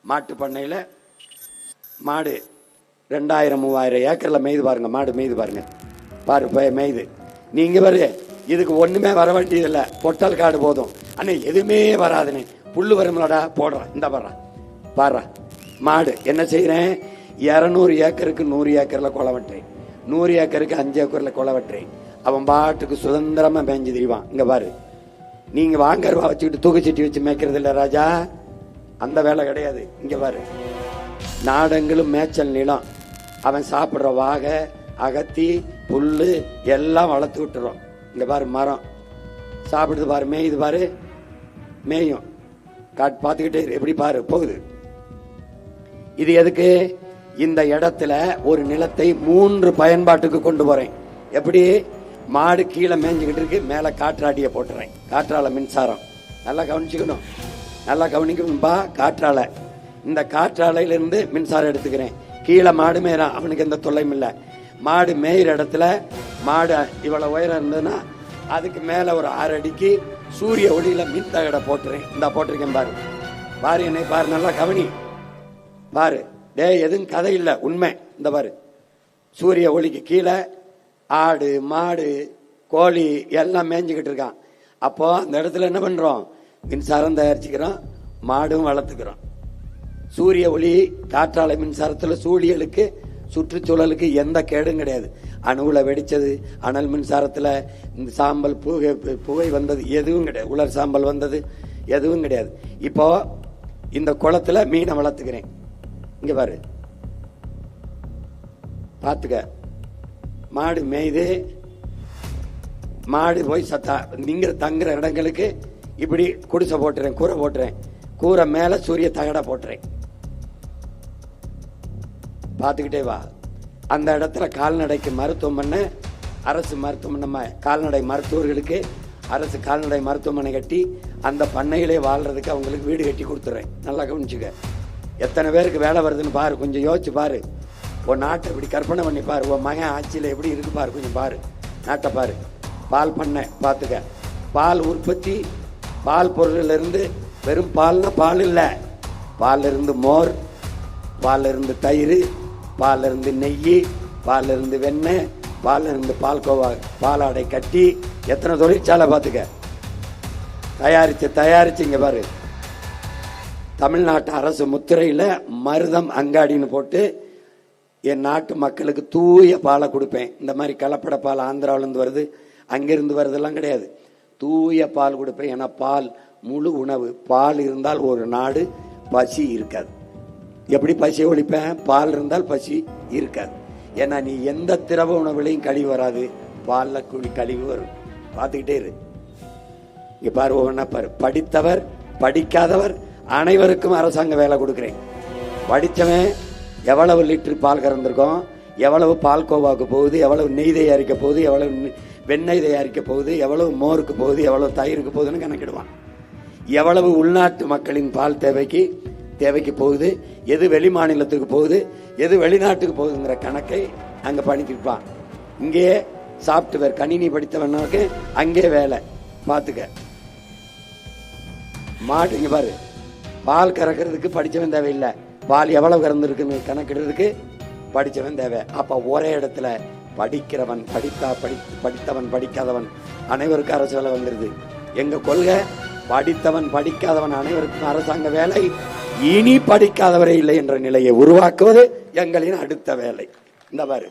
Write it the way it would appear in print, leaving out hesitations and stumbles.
மாட்டு பண்ணையில் மாடு 2000-3000 ஏக்கரில் மேய்து பாருங்க. மாடு மேய்து பாருங்க. மேய்து நீங்கள் பாரு. இதுக்கு ஒன்றுமே வர வேண்டியதில்லை. பொட்டல் காடு போதும். ஆனால் எதுவுமே வராதுன்னு புல்லு வரும்லடா போடுறான். இந்த பாடுறா மாடு என்ன செய்கிறேன். 200 ஏக்கருக்கு 100 ஏக்கரில் கொலை வெட்டுறேன். 100 ஏக்கருக்கு 5 ஏக்கரில் கொலை வெட்டுறேன். அவன் பாட்டுக்கு சுதந்திரமாக மேய்ஞ்சு திரிவான். இங்கே பாரு. நீங்கள் வாங்கருவா வச்சுக்கிட்டு தூக்குச்சட்டி வச்சு மேய்க்கிறது இல்லை ராஜா. அந்த வேலை கிடையாது. இங்கே பாரு. நாடெங்கிலும் மேய்ச்சல் நிலம். அவன் சாப்பிட்ற வாகை அகத்தி புல்லு எல்லாம் வளர்த்து விட்டுறோம். இங்கே பாரு மரம் சாப்பிடுது பாரு. மேயுது பாரு. மேயும் பார்த்துக்கிட்டே எப்படி பாரு போகுது. இது எதுக்கு? இந்த இடத்துல ஒரு நிலத்தை 3 பயன்பாட்டுக்கு கொண்டு போறேன். எப்படி? மாடு கீழே மேய்ஞ்சுக்கிட்டு இருக்கு, மேலே காற்றாடிய போட்டுறேன். காற்றால மின்சாரம். நல்லா கவனிச்சுக்கணும். நல்லா கவனிக்கணும்பா. காற்றாலை. இந்த காற்றாலையிலிருந்து மின்சாரம் எடுத்துக்கிறேன். கீழே மாடு மேயிறான். அவனுக்கு எந்த தொல்லையும் இல்லை. மாடு மேயிற இடத்துல மாடு இவ்வளவு உயரம் இருந்ததுன்னா அதுக்கு மேல ஒரு 6 அடிக்கு சூரிய ஒளியில மின் தகடை போட்டுறேன். இந்த போட்டிருக்கேன் பாரு. பாரு என்னை பாரு. நல்லா கவனி பாரு. எதுவும் கதை இல்லை, உண்மை. இந்த பாரு. சூரிய ஒளிக்கு கீழே ஆடு மாடு கோழி எல்லாம் மேய்ஞ்சுக்கிட்டு இருக்கான். அப்போ அந்த இடத்துல என்ன பண்றோம்? மின்சாரம் தயாரிச்சுக்கிறோம், மாடும் வளர்த்துக்கிறோம். சூரிய ஒளி காற்றாலை மின்சாரத்துல சூழியலுக்கு சுற்றுச்சூழலுக்கு எந்த கேடும் கிடையாது. அணுவுல வெடிச்சது, அனல் மின்சாரத்துல இந்த சாம்பல் புகை வந்தது எதுவும் கிடையாது. உலர் சாம்பல் வந்தது எதுவும் கிடையாது. இப்போ இந்த குளத்துல மீனை வளர்த்துக்கிறேன். இங்க பாரு. பாத்துக்க. மாடு மேய்து. மாடு போய் நீங்க தங்குற இடங்களுக்கு இப்படி குடிசை போட்டுறேன், கூரை போட்டுறேன். கூரை மேல சூரிய தகடை போட்டுறேன். பார்த்துக்கிட்டே வா. அந்த இடத்துல கால்நடைக்கு மருத்துவமனை, அரசு மருத்துவமனை, கால்நடை மருத்துவர்களுக்கு அரசு கால்நடை மருத்துவமனை கட்டி அந்த பண்ணையிலே வாழ்றதுக்கு அவங்களுக்கு வீடு கட்டி கொடுத்துறேன். நல்லா கவனிச்சுக்க. எத்தனை பேருக்கு வேலை வருதுன்னு பாரு. கொஞ்சம் யோசிச்சு பாரு. உன் நாட்டை இப்படி கற்பனை பண்ணி பாரு. உன் மகன் ஆட்சியில் எப்படி இருக்கு பாரு. கொஞ்சம் பாரு. நாட்டை பாரு. பால் பண்ணை பார்த்துக்க. பால் உற்பத்தி, பால் பொருளில் இருந்து வெறும் பால்னா பால் இல்லை. பால் இருந்து மோர், பால் இருந்து தயிர், பால் இருந்து நெய், பால் இருந்து வெண்ணெய், பால் இருந்து பால்கோவா, பாலாடை கட்டி எத்தனை தொழிற்சாலை பார்த்துக்க. தயாரிச்சு இங்க பாரு. தமிழ்நாட்டு அரசு முத்திரையில மருதம் அங்காடின்னு போட்டு என் நாட்டு மக்களுக்கு தூய பாலை கொடுப்பேன். இந்த மாதிரி கலப்பட பால் ஆந்திராவிலிருந்து வருது, அங்கிருந்து வருதெல்லாம் கிடையாது. தூய பால் கொடுப்பேன். ஏன்னா பால் முழு உணவு. பால் இருந்தால் ஒரு நாடு பசி இருக்காது. எப்படி பசியை ஒழிப்பேன்? பால் இருந்தால் பசி இருக்காது. ஏன்னா நீ எந்த திரவ உணவுலையும் கழிவு வராது, பால்ல கழிவு வரும். பார்த்துக்கிட்டே இரு. இங்க பாரு. ஒவ்வொன்னா பாரு. படித்தவர் படிக்காதவர் அனைவருக்கும் அரசாங்க வேலை கொடுக்கிறேன். படித்தவன் எவ்வளவு லிட்டர் பால் கறந்திருக்கோம், எவ்வளவு பால் கோவாக்கு போகுது, எவ்வளவு நெய் தயாரிக்க போகுது, எவ்வளவு வெண்ணெய் தயாரிக்க போகுது, எவ்வளவு மோருக்கு போகுது, எவ்வளவு தயிருக்கு போகுதுன்னு கணக்கிடுவான். எவ்வளவு உள்நாட்டு மக்களின் பால் தேவைக்கு போகுது, எது வெளி மாநிலத்துக்கு போகுது, எது வெளிநாட்டுக்கு போகுதுங்கிற கணக்கை அங்க பண்ணிருப்பான். இங்கேயே சாப்ட்வேர் கணினி படித்தவனுக்கு அங்கே வேலை. பார்த்துக்க. மாட்டு இங்க பாரு. பால் கறக்கிறதுக்கு படிச்சவன் தேவையில்லை. பால் எவ்வளவு கறந்துருக்குன்னு கணக்கிடுறதுக்கு படிச்சவன் தேவை. அப்ப ஒரே இடத்துல படிக்கிறவன் படித்தவன் படிக்காதவன் அனைவருக்கும் அரசு வேலை வந்துருது. எங்க கொள்கை படித்தவன் படிக்காதவன் அனைவருக்கும் அரசாங்க வேலை, இனி படிக்காதவரே இல்லை என்ற நிலையை உருவாக்குவது எங்களின் அடுத்த வேலை. இந்த பாரு.